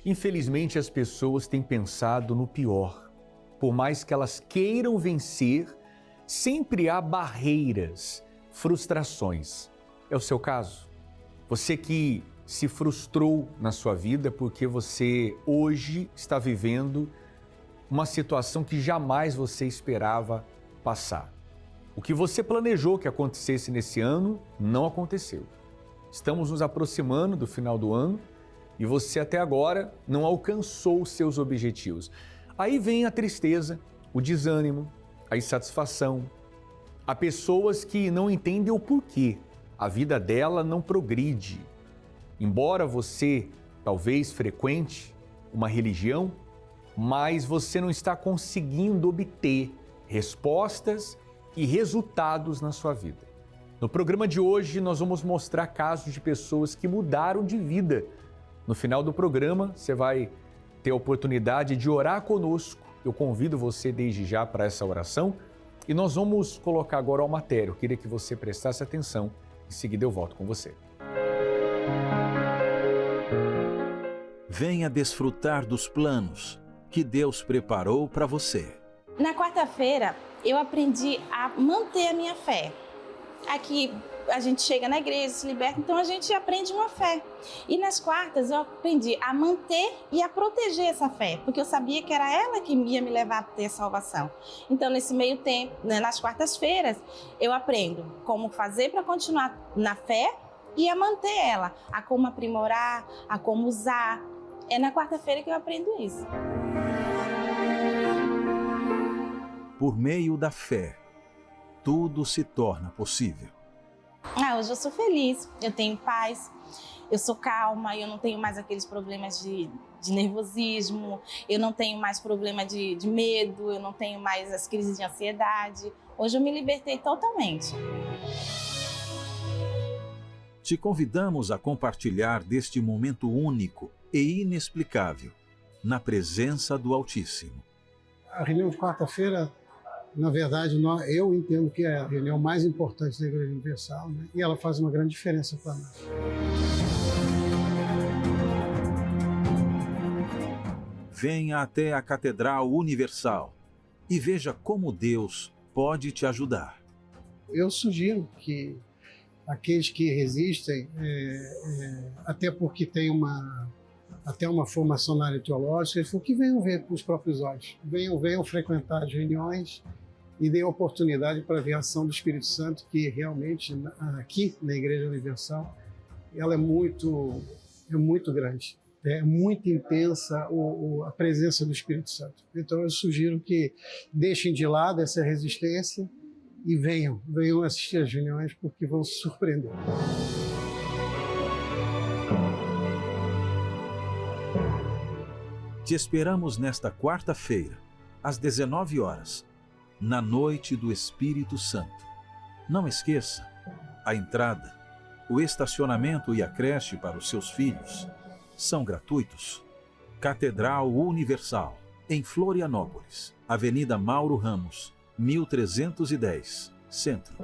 Infelizmente, as pessoas têm pensado no pior. Por mais que elas queiram vencer, sempre há barreiras, frustrações. É o seu caso? Você que se frustrou na sua vida porque você hoje está vivendo uma situação que jamais você esperava passar. O que você planejou que acontecesse nesse ano não aconteceu. Estamos nos aproximando do final do ano e você até agora não alcançou os seus objetivos. Aí vem a tristeza, o desânimo, a insatisfação. Há pessoas que não entendem o porquê. A vida dela não progride. Embora você talvez frequente uma religião, mas você não está conseguindo obter respostas e resultados na sua vida. No programa de hoje, nós vamos mostrar casos de pessoas que mudaram de vida. No final do programa, você vai ter a oportunidade de orar conosco. Eu convido você desde já para essa oração e nós vamos colocar agora uma matéria. Eu queria que você prestasse atenção. Em seguida, eu volto com você. Venha desfrutar dos planos que Deus preparou para você. Na quarta-feira, eu aprendi a manter a minha fé. Aqui a gente chega na igreja, se liberta, então a gente aprende uma fé. E nas quartas eu aprendi a manter e a proteger essa fé, porque eu sabia que era ela que ia me levar a ter a salvação. Então nesse meio tempo, nas quartas-feiras, eu aprendo como fazer para continuar na fé e a manter ela, a como aprimorar, a como usar. É na quarta-feira que eu aprendo isso. Por meio da fé, tudo se torna possível. Hoje eu sou feliz, eu tenho paz, eu sou calma, eu não tenho mais aqueles problemas de nervosismo, eu não tenho mais problema de medo, eu não tenho mais as crises de ansiedade. Hoje eu me libertei totalmente. Te convidamos a compartilhar deste momento único e inexplicável na presença do Altíssimo. A reunião de quarta-feira, na verdade, eu entendo que é a reunião mais importante da Igreja Universal, né? E ela faz uma grande diferença para nós. Venha até a Catedral Universal e veja como Deus pode te ajudar. Eu sugiro que aqueles que resistem, até porque tem até uma formação na área teológica, que venham ver com os próprios olhos, venham frequentar as reuniões e deem oportunidade para ver a ação do Espírito Santo, que realmente aqui na Igreja Universal ela é muito grande, é muito intensa a presença do Espírito Santo. Então eu sugiro que deixem de lado essa resistência e venham assistir as reuniões, porque vão se surpreender. Te esperamos nesta quarta-feira, às 19 horas, na Noite do Espírito Santo. Não esqueça, a entrada, o estacionamento e a creche para os seus filhos são gratuitos. Catedral Universal, em Florianópolis, Avenida Mauro Ramos, 1310, Centro.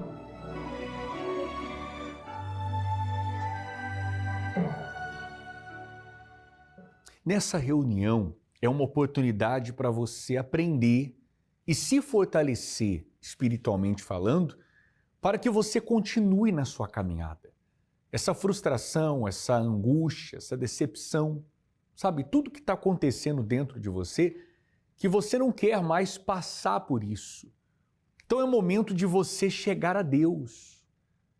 Nessa reunião é uma oportunidade para você aprender e se fortalecer espiritualmente falando, para que você continue na sua caminhada. Essa frustração, essa angústia, essa decepção, sabe, tudo que está acontecendo dentro de você, que você não quer mais passar por isso. Então é momento de você chegar a Deus,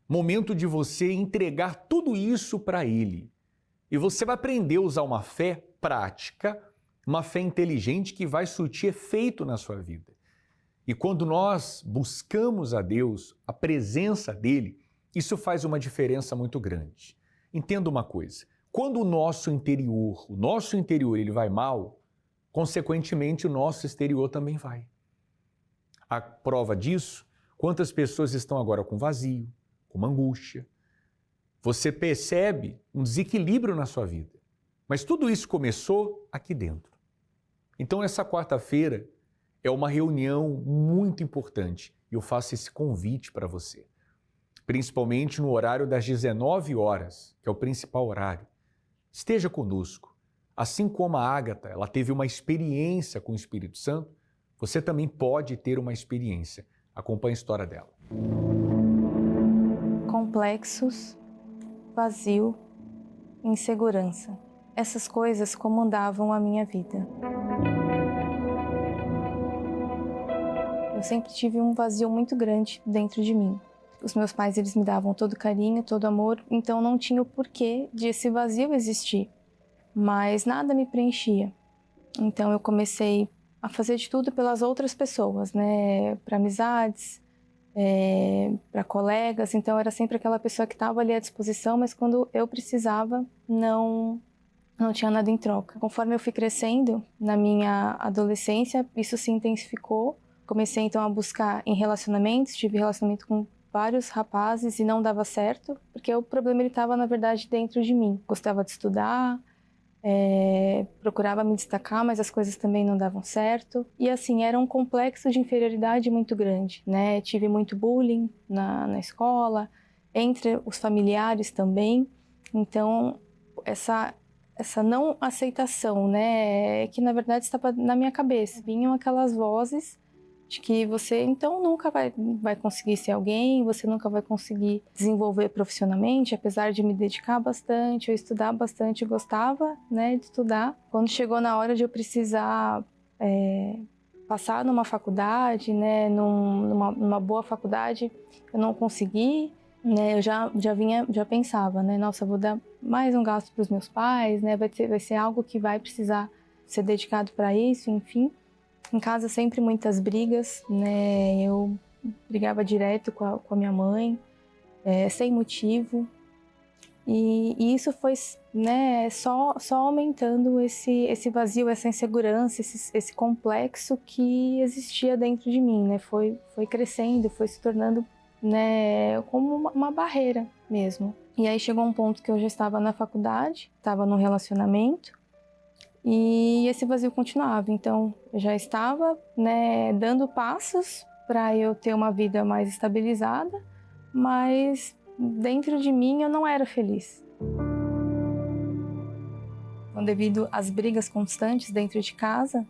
momento de você entregar tudo isso para Ele. E você vai aprender a usar uma fé prática, uma fé inteligente que vai surtir efeito na sua vida. E quando nós buscamos a Deus, a presença dEle, isso faz uma diferença muito grande. Entenda uma coisa, quando o nosso interior ele vai mal, consequentemente o nosso exterior também vai. A prova disso, quantas pessoas estão agora com vazio, com uma angústia. Você percebe um desequilíbrio na sua vida. Mas tudo isso começou aqui dentro. Então essa quarta-feira é uma reunião muito importante e eu faço esse convite para você. Principalmente no horário das 19 horas, que é o principal horário. Esteja conosco. Assim como a Ágata, ela teve uma experiência com o Espírito Santo, você também pode ter uma experiência. Acompanhe a história dela. Complexos, vazio, insegurança. Essas coisas comandavam a minha vida. Eu sempre tive um vazio muito grande dentro de mim. Os meus pais, eles me davam todo carinho, todo amor, então não tinha o porquê de esse vazio existir. Mas nada me preenchia. Então eu comecei a fazer de tudo pelas outras pessoas, né? Para amizades, para colegas. Então eu era sempre aquela pessoa que estava ali à disposição, mas quando eu precisava, não tinha nada em troca. Conforme eu fui crescendo, na minha adolescência, isso se intensificou. Comecei então a buscar em relacionamentos, tive relacionamento com vários rapazes e não dava certo, porque o problema estava, na verdade, dentro de mim. Gostava de estudar, procurava me destacar, mas as coisas também não davam certo. E assim, era um complexo de inferioridade muito grande, né? Tive muito bullying na escola, entre os familiares também. Então, essa não aceitação, né? Que na verdade estava na minha cabeça. Vinham aquelas vozes de que você então nunca vai conseguir ser alguém, você nunca vai conseguir desenvolver profissionalmente, apesar de me dedicar bastante, eu estudar bastante, eu gostava, né, de estudar. Quando chegou na hora de eu precisar passar numa faculdade, né, numa boa faculdade, eu não consegui, né, eu já pensava, né, nossa, eu vou dar mais um gasto para os meus pais, né, vai ser algo que vai precisar ser dedicado para isso, enfim. Em casa sempre muitas brigas, né? Eu brigava direto com a minha mãe, sem motivo. E isso foi, né, só aumentando esse vazio, essa insegurança, esse complexo que existia dentro de mim, né? Foi crescendo, foi se tornando, né, como uma barreira mesmo. E aí chegou um ponto que eu já estava na faculdade, estava num relacionamento, e esse vazio continuava. Então, eu já estava, né, dando passos para eu ter uma vida mais estabilizada, mas dentro de mim eu não era feliz. Então, devido às brigas constantes dentro de casa,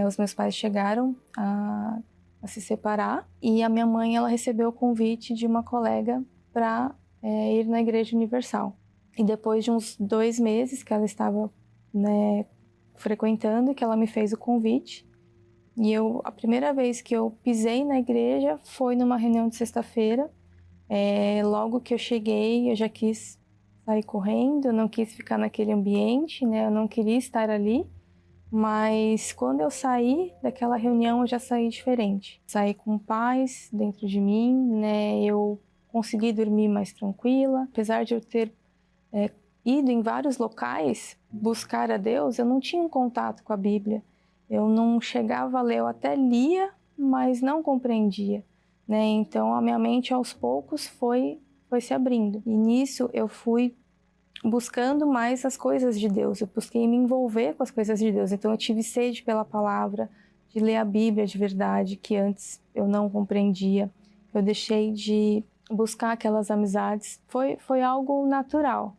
os meus pais chegaram a se separar e a minha mãe, ela recebeu o convite de uma colega para ir na Igreja Universal. E depois de uns 2 meses que ela estava, né, frequentando, que ela me fez o convite. E a primeira vez que eu pisei na igreja foi numa reunião de sexta-feira. Logo que eu cheguei, eu já quis sair correndo, eu não quis ficar naquele ambiente, né? Eu não queria estar ali. Mas quando eu saí daquela reunião, eu já saí diferente. Saí com paz dentro de mim, né? Eu consegui dormir mais tranquila. Apesar de eu ter ido em vários locais buscar a Deus, eu não tinha um contato com a Bíblia. Eu não chegava a ler, eu até lia, mas não compreendia, né? Então a minha mente aos poucos foi se abrindo. E nisso eu fui buscando mais as coisas de Deus. Eu busquei me envolver com as coisas de Deus. Então eu tive sede pela palavra, de ler a Bíblia de verdade, que antes eu não compreendia. Eu deixei de buscar aquelas amizades. Foi algo natural.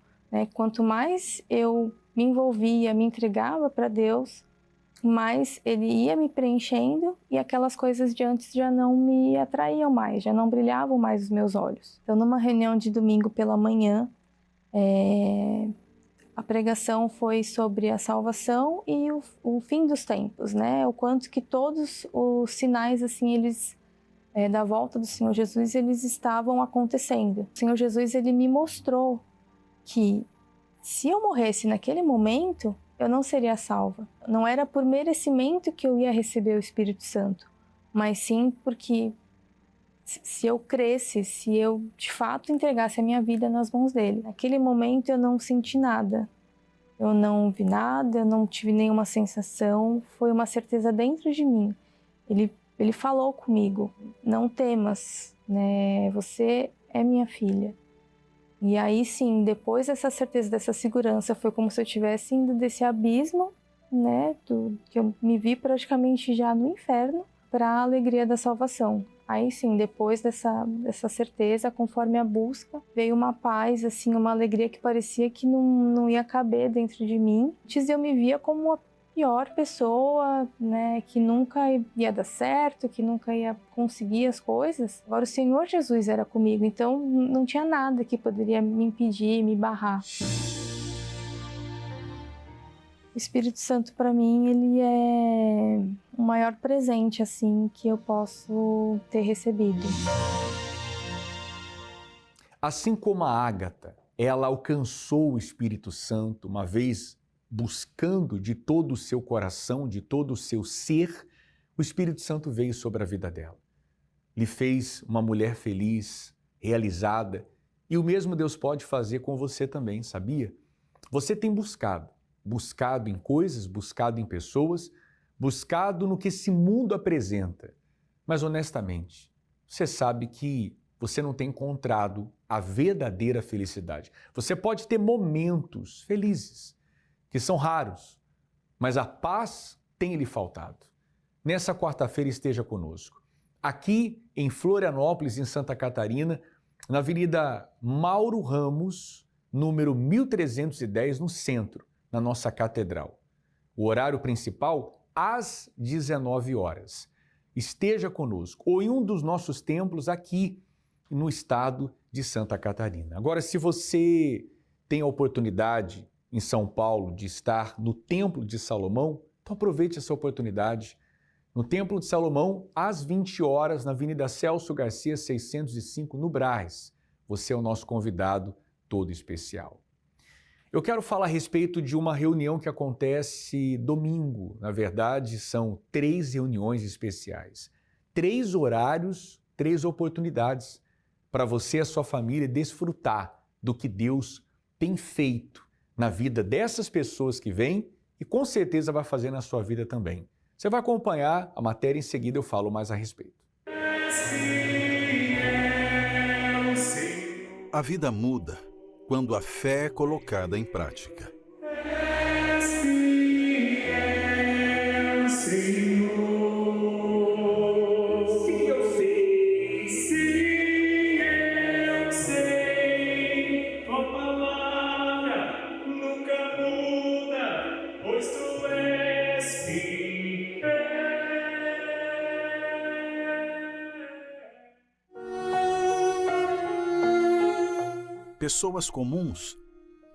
Quanto mais eu me envolvia, me entregava para Deus, mais Ele ia me preenchendo e aquelas coisas de antes já não me atraíam mais, já não brilhavam mais os meus olhos. Então, numa reunião de domingo pela manhã, a pregação foi sobre a salvação e o fim dos tempos, né? O quanto que todos os sinais, assim, eles da volta do Senhor Jesus, eles estavam acontecendo. O Senhor Jesus, Ele me mostrou que se eu morresse naquele momento, eu não seria salva. Não era por merecimento que eu ia receber o Espírito Santo, mas sim porque se eu cresce, se eu de fato entregasse a minha vida nas mãos dele. Naquele momento eu não senti nada, eu não vi nada, eu não tive nenhuma sensação, foi uma certeza dentro de mim. Ele falou comigo, não temas, né? Você é minha filha. E aí sim, depois dessa certeza, dessa segurança, foi como se eu tivesse indo desse abismo, né, que eu me vi praticamente já no inferno, para a alegria da salvação. Aí sim, depois dessa certeza, conforme a busca, veio uma paz, assim, uma alegria que parecia que não ia caber dentro de mim. Antes eu me via como a pior pessoa, né, que nunca ia dar certo, que nunca ia conseguir as coisas. Agora o Senhor Jesus era comigo, então não tinha nada que poderia me impedir, me barrar. O Espírito Santo, para mim, ele é o maior presente, assim, que eu posso ter recebido. Assim como a Ágata, ela alcançou o Espírito Santo uma vez buscando de todo o seu coração, de todo o seu ser, o Espírito Santo veio sobre a vida dela. Lhe fez uma mulher feliz, realizada, e o mesmo Deus pode fazer com você também, sabia? Você tem buscado em coisas, buscado em pessoas, buscado no que esse mundo apresenta. Mas honestamente, você sabe que você não tem encontrado a verdadeira felicidade. Você pode ter momentos felizes, que são raros, mas a paz tem lhe faltado. Nessa quarta-feira esteja conosco. Aqui em Florianópolis, em Santa Catarina, na Avenida Mauro Ramos, número 1310, no centro, na nossa catedral. O horário principal, às 19 horas. Esteja conosco, ou em um dos nossos templos aqui no estado de Santa Catarina. Agora, se você tem a oportunidade em São Paulo de estar no Templo de Salomão, então aproveite essa oportunidade. No Templo de Salomão, às 20 horas, na Avenida Celso Garcia, 605, no Brás. Você é o nosso convidado todo especial. Eu quero falar a respeito de uma reunião que acontece domingo. Na verdade, são 3 reuniões especiais. 3 horários, 3 oportunidades para você e a sua família desfrutar do que Deus tem feito na vida dessas pessoas que vêm e com certeza vai fazer na sua vida também. Você vai acompanhar a matéria, em seguida eu falo mais a respeito. A vida muda quando a fé é colocada em prática. Pessoas comuns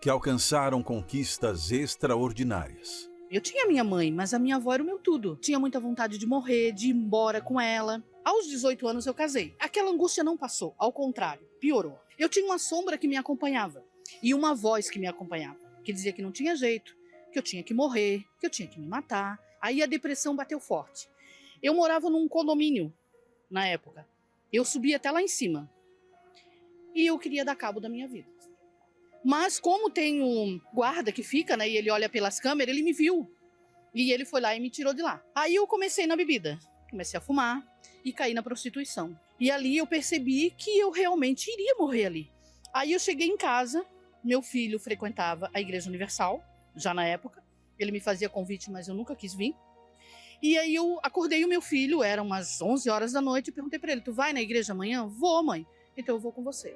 que alcançaram conquistas extraordinárias. Eu tinha minha mãe, mas a minha avó era o meu tudo. Tinha muita vontade de morrer, de ir embora com ela. Aos 18 anos eu casei. Aquela angústia não passou, ao contrário, piorou. Eu tinha uma sombra que me acompanhava e uma voz que me acompanhava, que dizia que não tinha jeito, que eu tinha que morrer, que eu tinha que me matar. Aí a depressão bateu forte. Eu morava num condomínio na época. Eu subia até lá em cima. E eu queria dar cabo da minha vida. Mas como tem um guarda que fica, né, e ele olha pelas câmeras, ele me viu. E ele foi lá e me tirou de lá. Aí eu comecei na bebida. Comecei a fumar e caí na prostituição. E ali eu percebi que eu realmente iria morrer ali. Aí eu cheguei em casa, meu filho frequentava a Igreja Universal, já na época. Ele me fazia convite, mas eu nunca quis vir. E aí eu acordei o meu filho, eram umas 11 horas da noite, e perguntei para ele, tu vai na igreja amanhã? Vou, mãe. Então eu vou com você.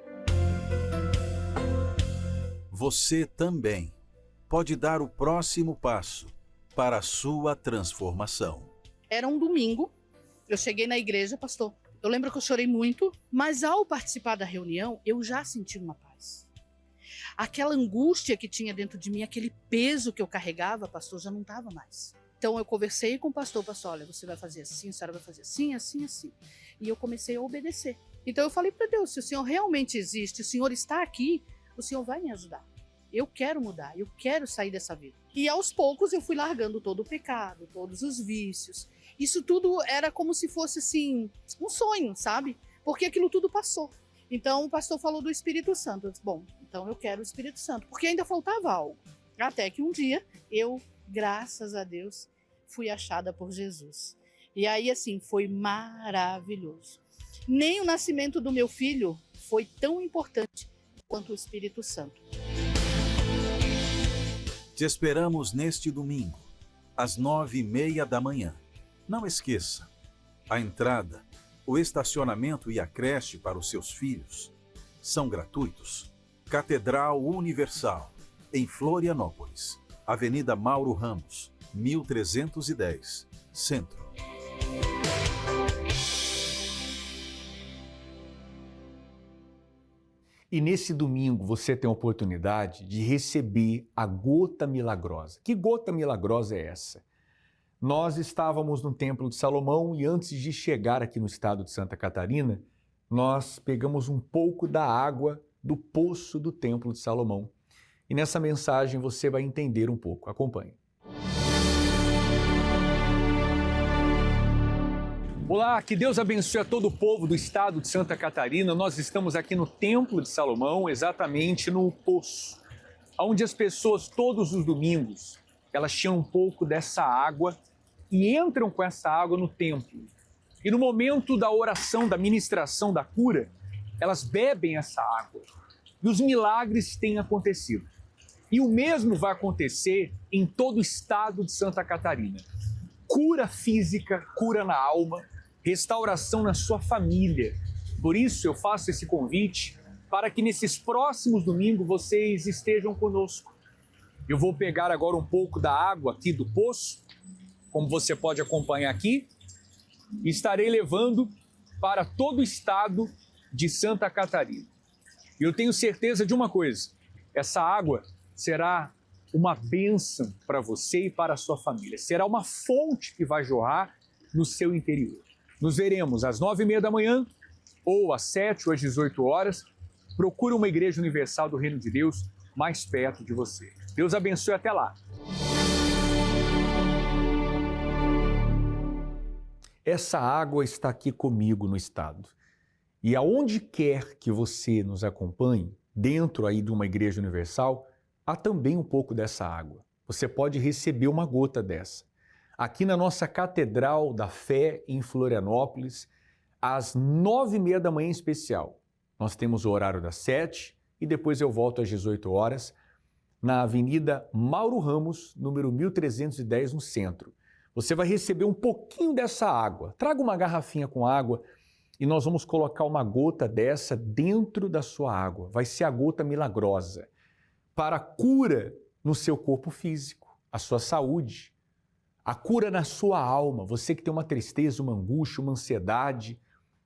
Você também pode dar o próximo passo para a sua transformação. Era um domingo, eu cheguei na igreja, pastor. Eu lembro que eu chorei muito, mas ao participar da reunião, eu já senti uma paz. Aquela angústia que tinha dentro de mim, aquele peso que eu carregava, pastor, já não estava mais. Então eu conversei com o pastor, olha, você vai fazer assim, a senhora vai fazer assim, assim, assim. E eu comecei a obedecer. Então eu falei para Deus, se o Senhor realmente existe, o Senhor está aqui, o Senhor vai me ajudar. Eu quero mudar, eu quero sair dessa vida. E aos poucos eu fui largando todo o pecado, todos os vícios. Isso tudo era como se fosse assim, um sonho, sabe? Porque aquilo tudo passou. Então o pastor falou do Espírito Santo. Eu disse, bom, então eu quero o Espírito Santo, porque ainda faltava algo. Até que um dia eu, graças a Deus, fui achada por Jesus. E aí assim, foi maravilhoso. Nem o nascimento do meu filho foi tão importante quanto o Espírito Santo. Te esperamos neste domingo, às 9h30 da manhã. Não esqueça, a entrada O estacionamento e a creche para os seus filhos são gratuitos. Catedral Universal, em Florianópolis, Avenida Mauro Ramos, 1310, Centro. E nesse domingo você tem a oportunidade de receber a gota milagrosa. Que gota milagrosa é essa? Nós estávamos no Templo de Salomão e antes de chegar aqui no estado de Santa Catarina, nós pegamos um pouco da água do poço do Templo de Salomão. E nessa mensagem você vai entender um pouco. Acompanhe. Olá, que Deus abençoe a todo o povo do estado de Santa Catarina. Nós estamos aqui no Templo de Salomão, exatamente no poço, onde as pessoas todos os domingos, elas tiram um pouco dessa água e entram com essa água no templo. E no momento da oração, da ministração, da cura, elas bebem essa água. E os milagres têm acontecido. E o mesmo vai acontecer em todo o estado de Santa Catarina. Cura física, cura na alma, restauração na sua família. Por isso eu faço esse convite para que nesses próximos domingos vocês estejam conosco. Eu vou pegar agora um pouco da água aqui do poço, como você pode acompanhar aqui, e estarei levando para todo o estado de Santa Catarina. E eu tenho certeza de uma coisa, essa água será uma bênção para você e para a sua família. Será uma fonte que vai jorrar no seu interior. Nos veremos às 9h30 da manhã, ou às 7 ou às 18 horas. Procure uma Igreja Universal do Reino de Deus mais perto de você. Deus abençoe, até lá. Essa água está aqui comigo no estado. E aonde quer que você nos acompanhe, dentro aí de uma Igreja Universal, há também um pouco dessa água. Você pode receber uma gota dessa. Aqui na nossa Catedral da Fé, em Florianópolis, às 9h30 da manhã em especial. Nós temos o horário das 7 e depois eu volto às 18 horas, na Avenida Mauro Ramos, número 1310, no centro. Você vai receber um pouquinho dessa água. Traga uma garrafinha com água e nós vamos colocar uma gota dessa dentro da sua água. Vai ser a gota milagrosa para a cura no seu corpo físico, a sua saúde, a cura na sua alma, você que tem uma tristeza, uma angústia, uma ansiedade,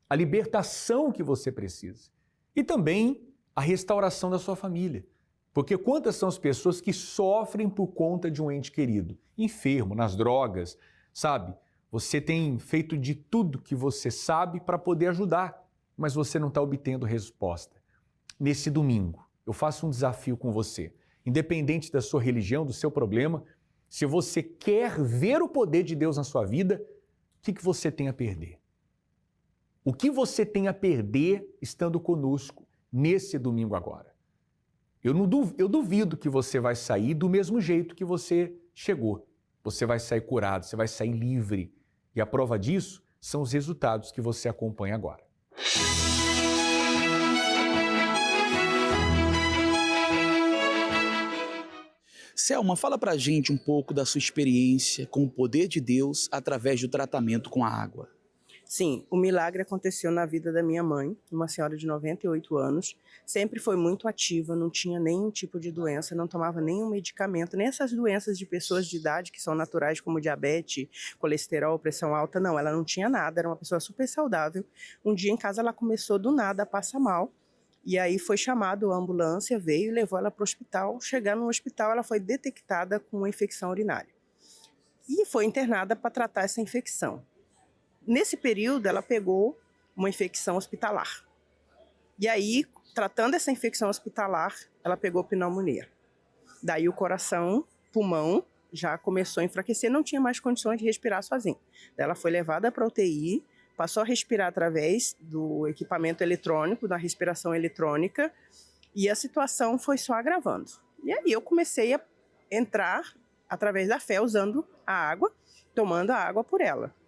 a libertação que você precisa. E também a restauração da sua família. Porque quantas são as pessoas que sofrem por conta de um ente querido, enfermo, nas drogas, sabe? Você tem feito de tudo que você sabe para poder ajudar, mas você não está obtendo resposta. Nesse domingo, eu faço um desafio com você. Independente da sua religião, do seu problema, se você quer ver o poder de Deus na sua vida, o que você tem a perder? O que você tem a perder estando conosco nesse domingo agora? Eu duvido que você vai sair do mesmo jeito que você chegou. Você vai sair curado, você vai sair livre. E a prova disso são os resultados que você acompanha agora. Selma, fala pra gente um pouco da sua experiência com o poder de Deus através do tratamento com a água. Sim, o milagre aconteceu na vida da minha mãe, uma senhora de 98 anos, sempre foi muito ativa, não tinha nenhum tipo de doença, não tomava nenhum medicamento, nem essas doenças de pessoas de idade que são naturais, como diabetes, colesterol, pressão alta, não, ela não tinha nada, era uma pessoa super saudável. Um dia em casa ela começou do nada a passar mal, e aí foi chamado a ambulância, veio e levou ela para o hospital. Chegando no hospital, ela foi detectada com uma infecção urinária e foi internada para tratar essa infecção. Nesse período, ela pegou uma infecção hospitalar. E aí, tratando essa infecção hospitalar, ela pegou pneumonia. Daí o coração, pulmão, já começou a enfraquecer, não tinha mais condições de respirar sozinha. Daí ela foi levada para a UTI, passou a respirar através do equipamento eletrônico, da respiração eletrônica, e a situação foi só agravando. E aí eu comecei a entrar através da fé, usando a água, tomando a água por ela.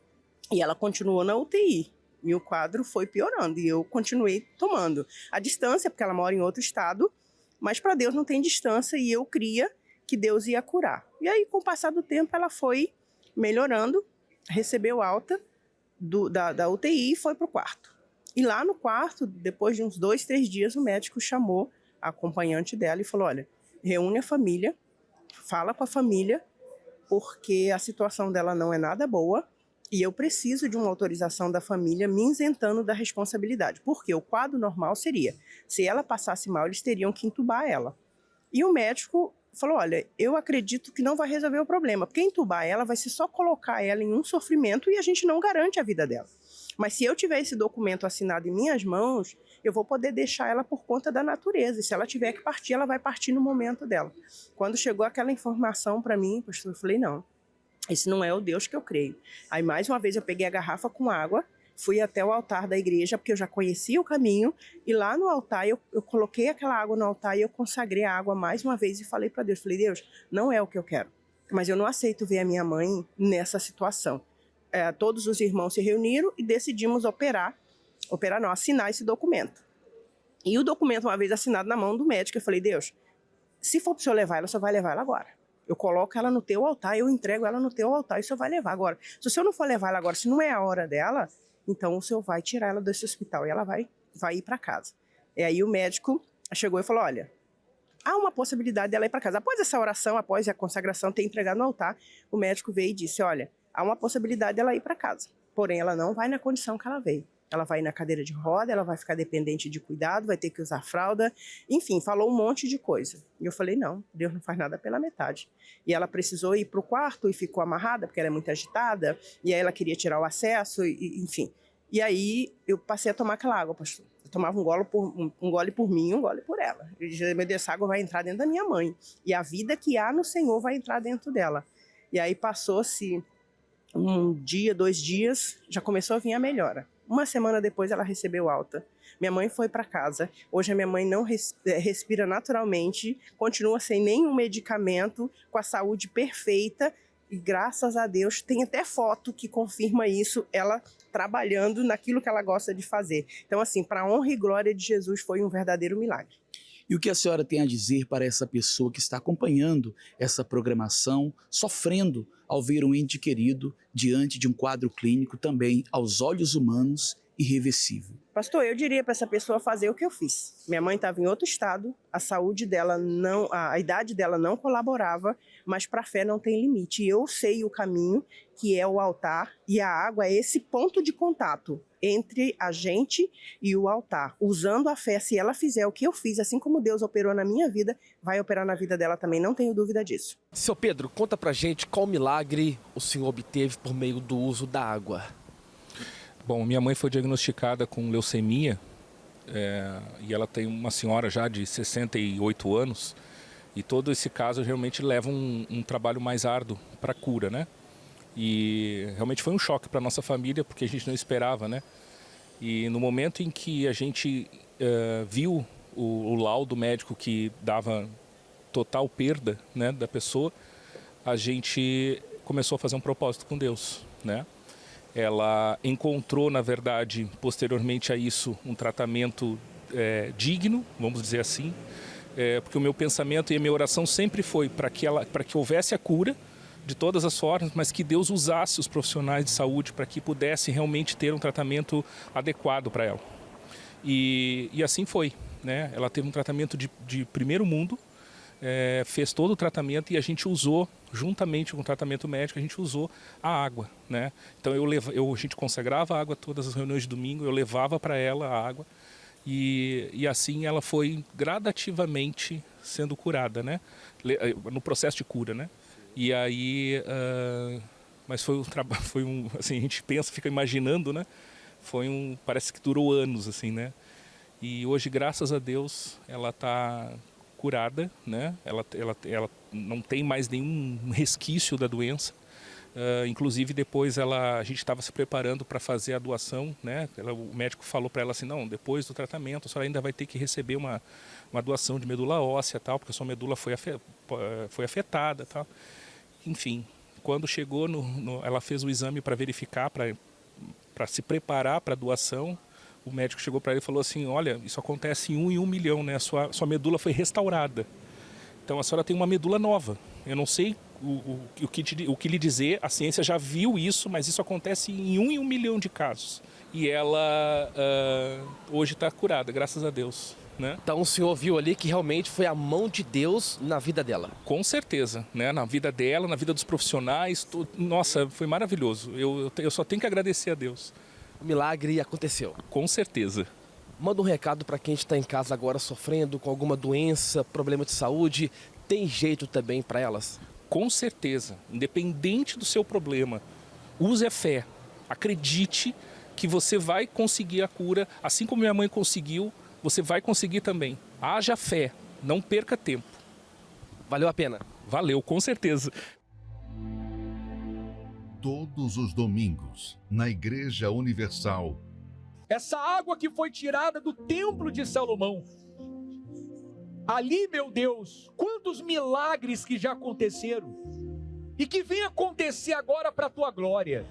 E ela continuou na UTI. E o quadro foi piorando. E eu continuei tomando. A distância, porque ela mora em outro estado, mas para Deus não tem distância. E eu cria que Deus ia curar. E aí, com o passar do tempo, ela foi melhorando, recebeu alta. da UTI e foi para o quarto. E lá no quarto, depois de uns 2, 3 dias, o médico chamou a acompanhante dela e falou, olha, reúne a família, fala com a família, porque a situação dela não é nada boa e eu preciso de uma autorização da família me isentando da responsabilidade. Porque o quadro normal seria, se ela passasse mal, eles teriam que entubar ela. E o médico falou, olha, eu acredito que não vai resolver o problema, porque entubar ela vai ser só colocar ela em um sofrimento e a gente não garante a vida dela. Mas se eu tiver esse documento assinado em minhas mãos, eu vou poder deixar ela por conta da natureza. E se ela tiver que partir, ela vai partir no momento dela. Quando chegou aquela informação para mim, pastor, eu falei, não, esse não é o Deus que eu creio. Aí mais uma vez eu peguei a garrafa com água, fui até o altar da igreja, porque eu já conhecia o caminho, e lá no altar eu coloquei aquela água no altar e eu consagrei a água mais uma vez e falei para Deus, falei, Deus, não é o que eu quero, mas eu não aceito ver a minha mãe nessa situação. Todos os irmãos se reuniram e decidimos assinar esse documento. E o documento, uma vez assinado na mão do médico, eu falei, Deus, se for para o senhor levar ela, o senhor vai levar ela agora. Eu coloco ela no teu altar, eu entrego ela no teu altar e o senhor vai levar agora. Se o senhor não for levar ela agora, se não é a hora dela, então o senhor vai tirar ela desse hospital e ela vai ir para casa. E aí o médico chegou e falou, olha, há uma possibilidade dela ir para casa. Após essa oração, após a consagração ter entregado no altar, o médico veio e disse, olha, há uma possibilidade dela ir para casa. Porém, ela não vai na condição que ela veio. Ela vai na cadeira de roda, ela vai ficar dependente de cuidado, vai ter que usar fralda. Enfim, falou um monte de coisa. E eu falei, não, Deus não faz nada pela metade. E ela precisou ir para o quarto e ficou amarrada, porque ela é muito agitada. E aí ela queria tirar o acesso, enfim. E aí eu passei a tomar aquela água, pastor. Eu tomava um gole por mim e um gole por ela. Eu dizia, meu Deus, essa água vai entrar dentro da minha mãe. E a vida que há no Senhor vai entrar dentro dela. E aí passou-se 1 dia, 2 dias, já começou a vir a melhora. 1 semana depois ela recebeu alta. Minha mãe foi para casa. Hoje a minha mãe não respira naturalmente, continua sem nenhum medicamento, com a saúde perfeita. E graças a Deus, tem até foto que confirma isso, ela trabalhando naquilo que ela gosta de fazer. Então assim, para a honra e glória de Jesus, foi um verdadeiro milagre. E o que a senhora tem a dizer para essa pessoa que está acompanhando essa programação, sofrendo ao ver um ente querido diante de um quadro clínico também aos olhos humanos irreversível? Pastor, eu diria para essa pessoa fazer o que eu fiz. Minha mãe estava em outro estado, a saúde dela não, a idade dela não colaborava, mas para a fé não tem limite. E eu sei o caminho, que é o altar, e a água é esse ponto de contato entre a gente e o altar. Usando a fé, se ela fizer o que eu fiz, assim como Deus operou na minha vida, vai operar na vida dela também, não tenho dúvida disso. Seu Pedro, conta pra gente qual milagre o senhor obteve por meio do uso da água. Bom, minha mãe foi diagnosticada com leucemia e ela tem uma senhora já de 68 anos e todo esse caso realmente leva um trabalho mais árduo para a cura, né? E realmente foi um choque para nossa família porque a gente não esperava, né? E no momento em que a gente viu o laudo médico que dava total perda, né, da pessoa, a gente começou a fazer um propósito com Deus, né? Ela encontrou, na verdade, posteriormente a isso, um tratamento digno, vamos dizer assim, porque o meu pensamento e a minha oração sempre foi para que houvesse a cura de todas as formas, mas que Deus usasse os profissionais de saúde para que pudesse realmente ter um tratamento adequado para ela. E assim foi, né? Ela teve um tratamento de primeiro mundo, fez todo o tratamento e a gente usou, juntamente com o tratamento médico, a gente usou a água, né? Então a gente consagrava a água todas as reuniões de domingo, eu levava para ela a água e assim ela foi gradativamente sendo curada, né? No processo de cura, né? E aí, mas foi um trabalho, assim, a gente pensa, fica imaginando, né? Parece que durou anos, assim, né? E hoje, graças a Deus, ela está curada, né? Ela não tem mais nenhum resquício da doença. Inclusive depois a gente estava se preparando para fazer a doação, né? O médico falou para ela assim, não, depois do tratamento a senhora ainda vai ter que receber uma doação de medula óssea, tal, porque a sua medula foi afetada, tal. Enfim, quando chegou ela fez o exame para verificar, para se preparar para a doação. O médico chegou para ele e falou assim, olha, isso acontece em 1 em 1 milhão, né? A sua medula foi restaurada. Então a senhora tem uma medula nova. Eu não sei o que lhe dizer, a ciência já viu isso, mas isso acontece em 1 em 1 milhão de casos. E ela hoje está curada, graças a Deus. Né? Então o senhor viu ali que realmente foi a mão de Deus na vida dela. Com certeza, né? Na vida dela, na vida dos profissionais, nossa, foi maravilhoso. Eu só tenho que agradecer a Deus. O milagre aconteceu. Com certeza. Manda um recado para quem está em casa agora sofrendo com alguma doença, problema de saúde. Tem jeito também para elas? Com certeza, independente do seu problema, use a fé. Acredite que você vai conseguir a cura, assim como minha mãe conseguiu. Você vai conseguir também. Haja fé, não perca tempo. Valeu a pena? Valeu, com certeza. Todos os domingos, na Igreja Universal. Essa água que foi tirada do Templo de Salomão. Ali, meu Deus, quantos milagres que já aconteceram. E que vem acontecer agora para a tua glória.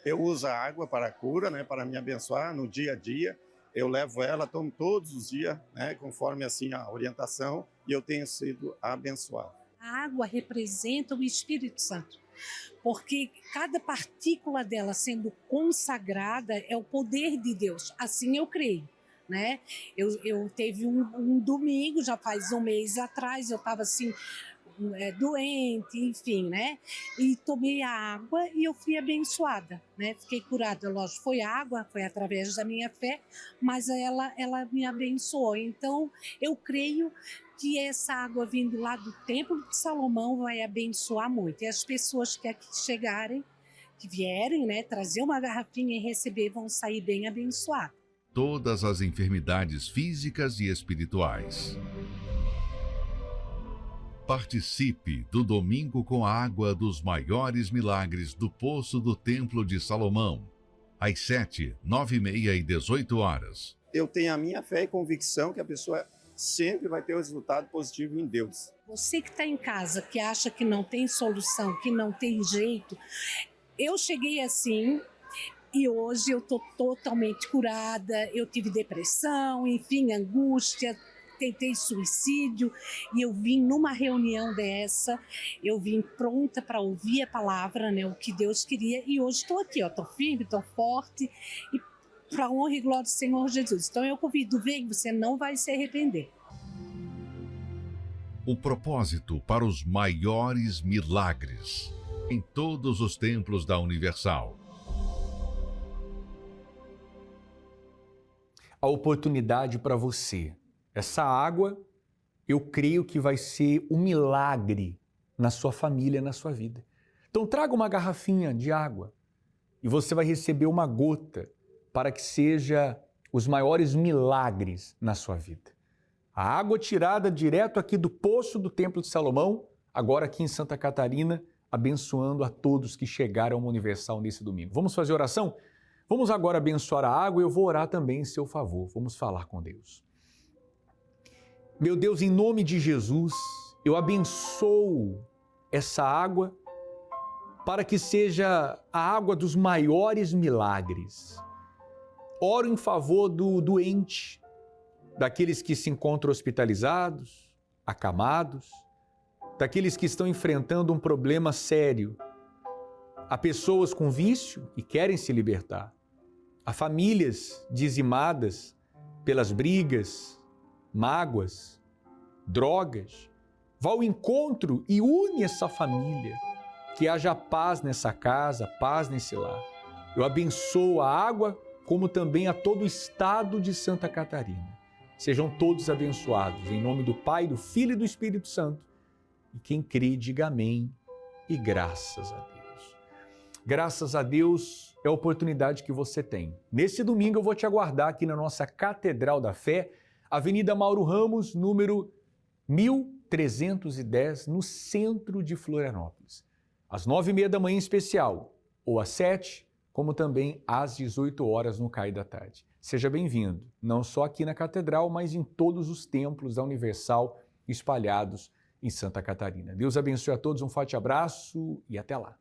Eu uso a água para a cura, né, para me abençoar no dia a dia. Eu levo ela, tomo todos os dias, né, conforme assim a orientação, e eu tenho sido abençoado. A água representa o Espírito Santo, porque cada partícula dela sendo consagrada é o poder de Deus. Assim eu creio. Né? Eu teve um domingo, já faz um mês atrás, eu estava assim, doente, enfim, né? E tomei a água e eu fui abençoada, né? Fiquei curada, lógico, foi água, foi através da minha fé, mas ela me abençoou. Então, eu creio que essa água vindo lá do Templo de Salomão vai abençoar muito. E as pessoas que aqui chegarem, que vierem, né, trazer uma garrafinha e receber, vão sair bem abençoadas. Todas as enfermidades físicas e espirituais. Participe do Domingo com a Água dos Maiores Milagres do Poço do Templo de Salomão, às 7, 9h30 e 18h. Eu tenho a minha fé e convicção que a pessoa sempre vai ter um resultado positivo em Deus. Você que está em casa, que acha que não tem solução, que não tem jeito, eu cheguei assim e hoje eu estou totalmente curada. Eu tive depressão, enfim, angústia, tentei suicídio e eu vim numa reunião dessa, eu vim pronta para ouvir a palavra, né, o que Deus queria, e hoje estou aqui, estou firme, estou forte, e para a honra e glória do Senhor Jesus. Então eu convido, vem, você não vai se arrepender. O propósito para os maiores milagres em todos os templos da Universal. A oportunidade para você. Essa água, eu creio que vai ser um milagre na sua família, na sua vida. Então traga uma garrafinha de água e você vai receber uma gota para que seja os maiores milagres na sua vida. A água tirada direto aqui do poço do Templo de Salomão, agora aqui em Santa Catarina, abençoando a todos que chegaram ao Universal nesse domingo. Vamos fazer oração? Vamos agora abençoar a água e eu vou orar também em seu favor. Vamos falar com Deus. Meu Deus, em nome de Jesus, eu abençoo essa água para que seja a água dos maiores milagres. Oro em favor do doente, daqueles que se encontram hospitalizados, acamados, daqueles que estão enfrentando um problema sério. Há pessoas com vício e querem se libertar. Há famílias dizimadas pelas brigas, mágoas, drogas. Vá ao encontro e une essa família. Que haja paz nessa casa, paz nesse lar. Eu abençoo a água, como também a todo o estado de Santa Catarina. Sejam todos abençoados, em nome do Pai, do Filho e do Espírito Santo. E quem crê, diga amém e graças a Deus. Graças a Deus é a oportunidade que você tem. Nesse domingo eu vou te aguardar aqui na nossa Catedral da Fé, Avenida Mauro Ramos, número 1310, no centro de Florianópolis. Às 9h30 da manhã em especial, ou às 7h, como também às 18h no cair da tarde. Seja bem-vindo, não só aqui na Catedral, mas em todos os templos da Universal espalhados em Santa Catarina. Deus abençoe a todos, um forte abraço e até lá.